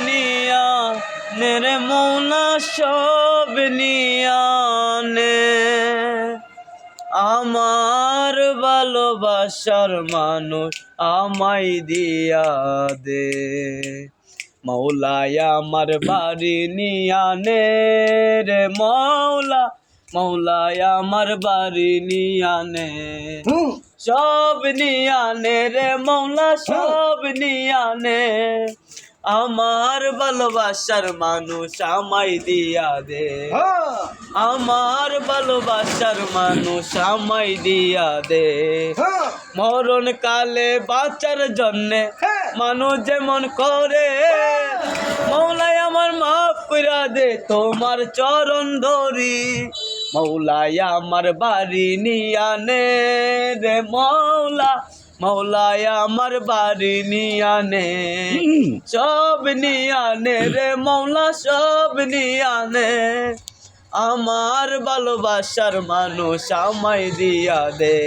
নিয়া নে রে মৌলা সব নিয়া নে আমার ভালোবাসার মানুষ আমায় দিয়া দে মৌলায় আমার বাড়ি নিয়া নে রে মৌলা মৌলায় আমার বাড়ি নিয়া নে সব নিয়া নে রে মৌলা সব নিয়া নে আমার ভালোবাসার মানুষ আমায় দিয়া দে আমার ভালোবাসার মানুষ আমায় দিয়া দে মরণ কালে বাঁচার জন্যে মানুষ যেমন করে মৌলাই আমার মাফ কইরা দে তোমার চরণ ধরি মৌলাই আমার বাড়ি নিয়া নে রে মৌলা মৌলায় আমার বাড়ি নিয়া নে সব নিয়া নে রে মৌলা সব নিয়া নে আমার ভালোবাসার মানুষ আমায় দিয়া দে।